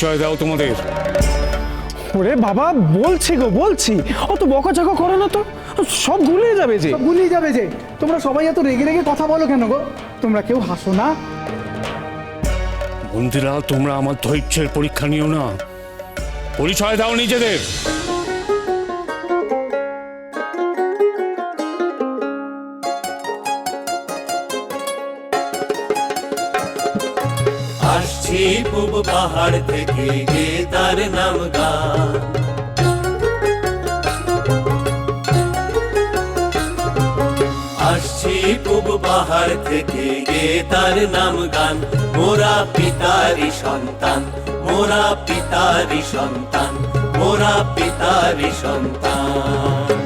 পরিচয় দাও তোমাদের। ওরে বাবা, বলছি গো বলছি, অত বকাঝকা করো না তো, সব গুলিয়ে যাবে যে। গুলিয়ে যাবে যে। তোমরা সবাই এত রেগে রেগে কথা বলো কেন গো? তোমরা কেউ হাসো না? বন্ধুরা, তোমরা আমার ধৈর্যের পরীক্ষা নিও না। পরিচয় দাও নিজেদের। আসছি পূব পাহাড় থেকে, গে তার নাম গান। আসছি পূব পাহাড় থেকে, গে তার নাম গান। মোরা পিতারি সন্তান, মোরা পিতারি সন্তান, মোরা পিতারি সন্তান।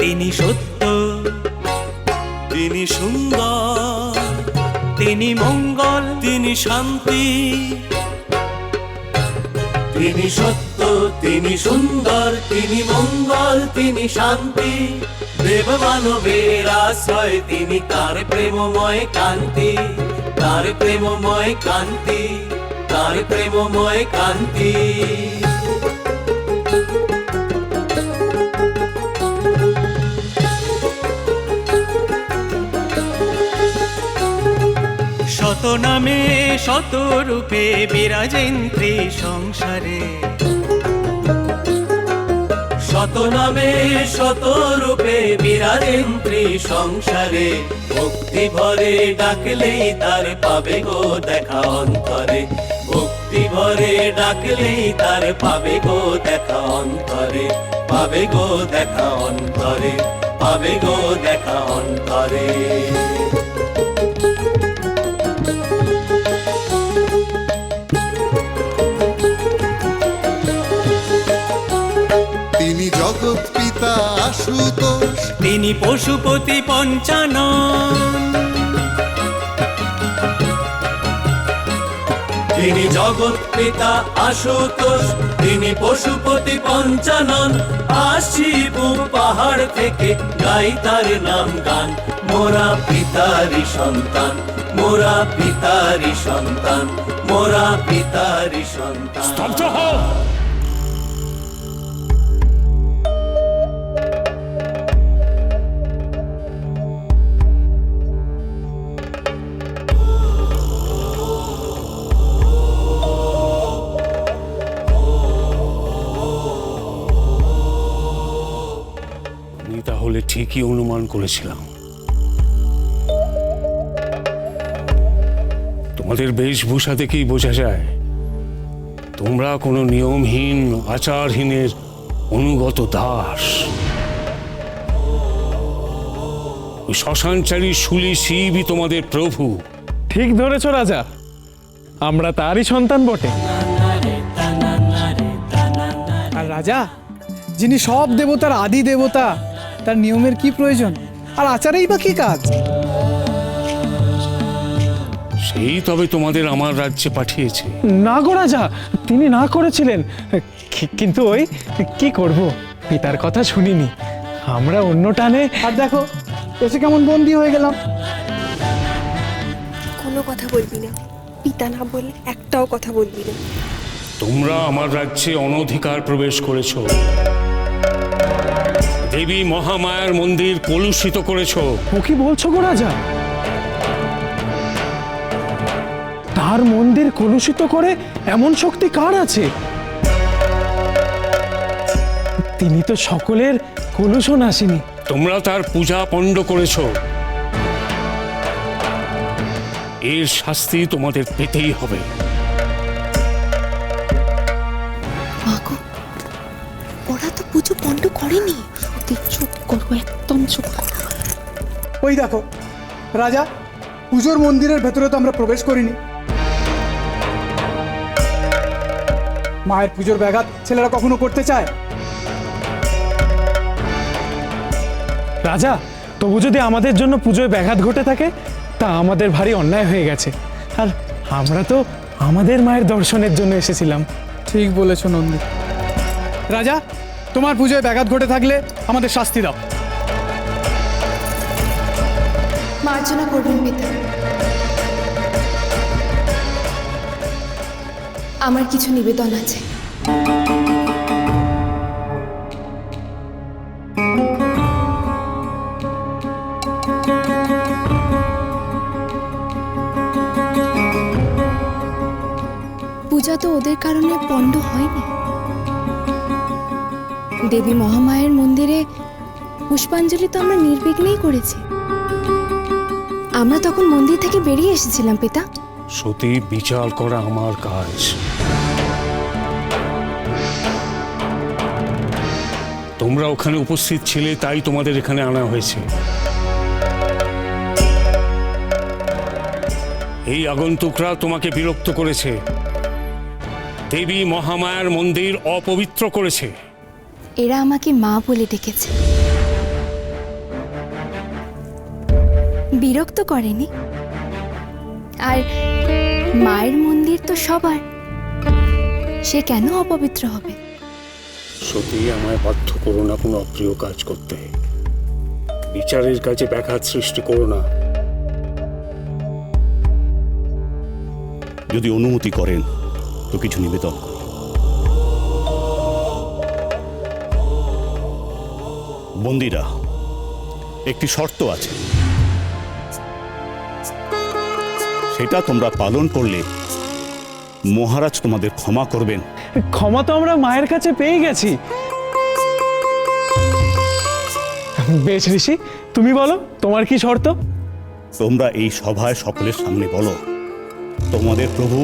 তিনি সত্য, তিনি সুন্দর, তিনি মঙ্গল, তিনি শান্তি। তিনি সত্য, তিনি সুন্দর, তিনি মঙ্গল, তিনি শান্তি। দেব মানবের আশ্রয় তিনি, তার প্রেমময় কান্তি, তার প্রেমময় কান্তি, তার প্রেমময় কান্তি। শত নামে শত রূপে বিরাজেন সংসারে, শত নামে শত রূপে বিরাজেন সংসারে। ভক্তি ভরে ডাকলেই তার পাবে গো দেখা অন্তরে, ভক্তি ভরে ডাকলেই তার পাবে গো দেখা অন্তরে, পাবে গো দেখা অন্তরে, পাবে গো দেখা অন্তরে। তিনি জগৎ পিতা আশুতোষ, তিনি পশুপতি পঞ্চানন। তিনি জগৎ পিতা আশুতোষ, তিনি পশুপতি পঞ্চানন। আসছি পূব পাহাড় থেকে, গাই তার নাম গান। মোরা পিতারি সন্তান, মোরা পিতারি সন্তান, মোরা পিতারি সন্তান। স্তব্ধ হও। আমি তাহলে ঠিকই অনুমান করেছিলাম। তোমাদের বেশভূষা দেখেই বোঝা যায় তোমরা কোনো নিয়মহীন আচারহীনের অনুগত দাস। ওই শ্মশানচারী শুলি শিবই তোমাদের প্রভু। ঠিক ধরেছ রাজা, আমরা তারই সন্তান বটে। আর রাজা, যিনি সব দেবতার আদি দেবতা, তার নিয়মের কি প্রয়োজন? আর আচারেই বা কি কাজ? সেই তবে তোমাদের আমার রাজ্যে পাঠিয়েছে। না গো রাজা, তিনি না করেছিলেন, কিন্তু ওই কি করব, পিতার কথা শুনিনি, আমরা অন্য টানে। আর দেখো এসে কেমন বন্দী হয়ে গেলাম। কোনো কথা বলবি না, পিতা না বলে একটাও কথা বলবি না। তোমরা আমার রাজ্যে অনধিকার প্রবেশ করেছ, দেবী মহামায়ার মন্দির কলুষিত করেছ। ও কি বলছো গো রাজা? তার মন্দির কলুষিত করে এমন শক্তি কার আছে? তিনি তো সকলের কলুষণ আসেনি। তোমরা তার পূজা পণ্ড করেছ, এর শাস্তি তোমাদের পেতেই হবে। মাগো, ওরা তো পুজো পণ্ড করেনি। চুপ করো, একদম চুপ করো। ওই দেখো রাজা, পুজোর মন্দিরের ভেতরে তো আমরা প্রবেশ করিনি। মায়ের পুজোর ব্যাঘাত ছেলেরা কখনো করতে চায়? রাজা, তবু যদি আমাদের জন্য পুজোয় ব্যাঘাত ঘটে থাকে, তা আমাদের ভারী অন্যায় হয়ে গেছে। আর আমরা তো আমাদের মায়ের দর্শনের জন্য এসেছিলাম। ঠিক বলেছ নন্দী। রাজা, তোমার পুজোয় ব্যাঘাত ঘটে থাকলে আমাদের শাস্তি দাও। মার্জনা করবেন পিতা। আমার কিছু নিবেদন আছে। পূজা তো ওদের কারণে পণ্ড হয়নি। দেবী মহামায়ের মন্দিরে পুষ্পাঞ্জলি তো আমরা নির্বিঘ্নেই করেছি। আমরা তখন মন্দির থেকে বেরিয়ে এসেছিলাম পিতা। সতী, বিচার করা আমার কাজ। তোমরা ওখানে উপস্থিত ছিলে, তাই তোমাদের এখানে আনা হয়েছে। এই আগন্তুকরা তোমাকে বিরক্ত করেছে, দেবী মহামায়ার মন্দির অপবিত্র করেছে। এরা আমাকে মা বলে ডেকেছে, বিরক্ত করেনি। আর মায়ের মন্দির তো সবার, সে কেন অপবিত্র হবে? সতী, আমায় বাধ্য করো না কোনো অপ্রিয় কাজ করতে। বিচারের কাজে ব্যাঘাত সৃষ্টি করো না। যদি অনুমতি করেন তো কিছু নিবেদন করি। বন্দিরা, একটি শর্ত আছে, সেটা তোমরা পালন করলে মহারাজ তোমাদের ক্ষমা করবেন। ক্ষমা তো আমরা মায়ের কাছে পেয়ে গেছি। বেশ ঋষি, তুমি বলো তোমার কি শর্ত? তোমরা এই সভায় সকলের সামনে বলো তোমাদের প্রভু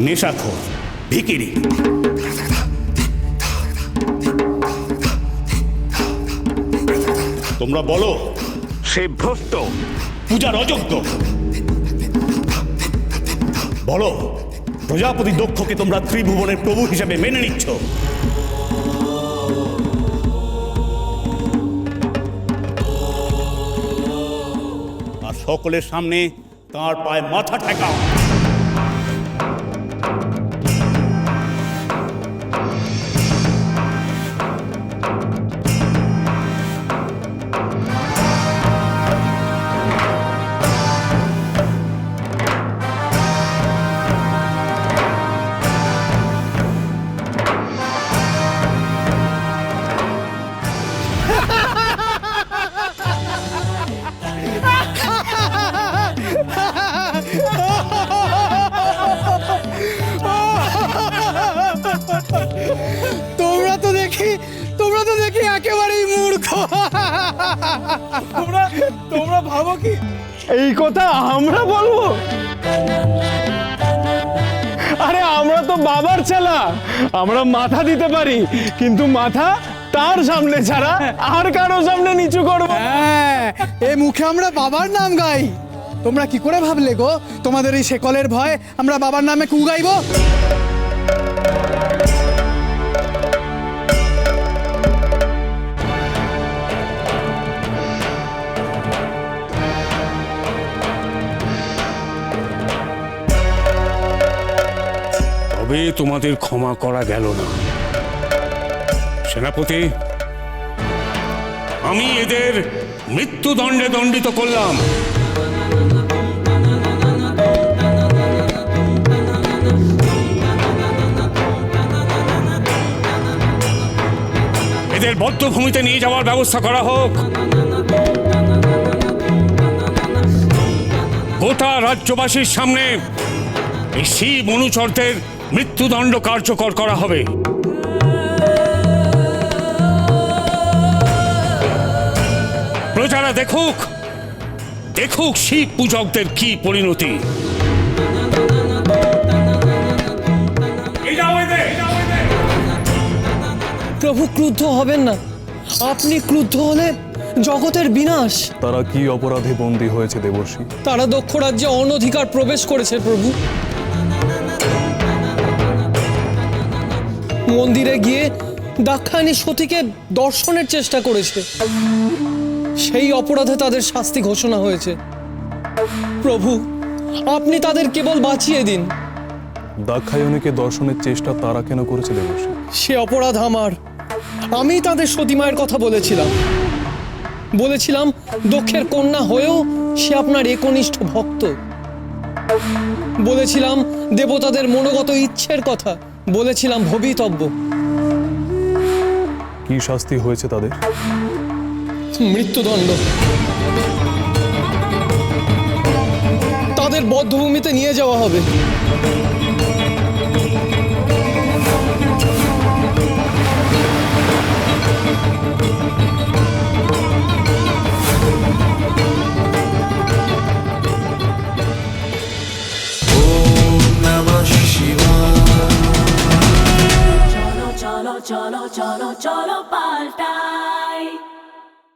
নেশাখোর, ভিখিরি। তোমরা বলো সে ভ্রষ্ট, পূজার অযোগ্য। বলো প্রজাপতি দক্ষকে তোমরা ত্রিভুবনের প্রভু হিসেবে মেনে নিচ্ছ। আর সকলের সামনে তার পায়ে মাথা ঠেকাও। তোমরা তো দেখি একেবারেই মূর্খ। তোমরা ভাবো কি এই কথা আমরা বলবো? আরে আমরা তো বাবার ছেলা, আমরা মাথা দিতে পারি, কিন্তু মাথা তার সামনে ছাড়া আর কারো সামনে নিচু করবো? হ্যাঁ, এই মুখে আমরা বাবার নাম গাই। তোমরা কি করে ভাবলে গো তোমাদের এই শেকলের ভয় আমরা বাবার নামে কু গাইবো? তবে তোমাদের ক্ষমা করা গেল না। সেনাপতি, আমি এদের মৃত্যুদণ্ডে দণ্ডিত করলাম। এদের বদ্ধভূমিতে নিয়ে যাওয়ার ব্যবস্থা করা হোক। গোটা রাজ্যবাসীর সামনে এই শিব অনুচরদের মৃত্যুদণ্ড কার্যকর করা হবে। প্রজারা দেখুক দেখুক শিব পূজকদের কি পরিণতি। প্রভু ক্রুদ্ধ হবেন না, আপনি ক্রুদ্ধ হলে জগতের বিনাশ। তারা কি অপরাধে বন্দী হয়েছে দেবর্ষি? তারা দক্ষ রাজ্যে অনধিকার প্রবেশ করেছে প্রভু। মন্দিরে গিয়ে দাক্ষায়ণী সতীকে দর্শনের চেষ্টা করেছে, সেই অপরাধে তাদের শাস্তি ঘোষণা হয়েছে। প্রভু, আপনি তাদের কেবল বাঁচিয়ে দিন। দাক্ষায়ণীকে দর্শনের চেষ্টা তারা কেন করেছে দেবর্ষি? সে অপরাধ আমার, আমি তাদের সতীমায়ের কথা বলেছিলাম। বলেছিলাম দক্ষের কন্যা হয়েও সে আপনার একনিষ্ঠ ভক্ত। বলেছিলাম দেবতাদের মনোগত ইচ্ছের কথা, বলেছিলাম ভবিতব্য। কি শাস্তি হয়েছে তাদের? মৃত্যুদণ্ড। তাদের বধ্যভূমিতে নিয়ে যাওয়া হবে।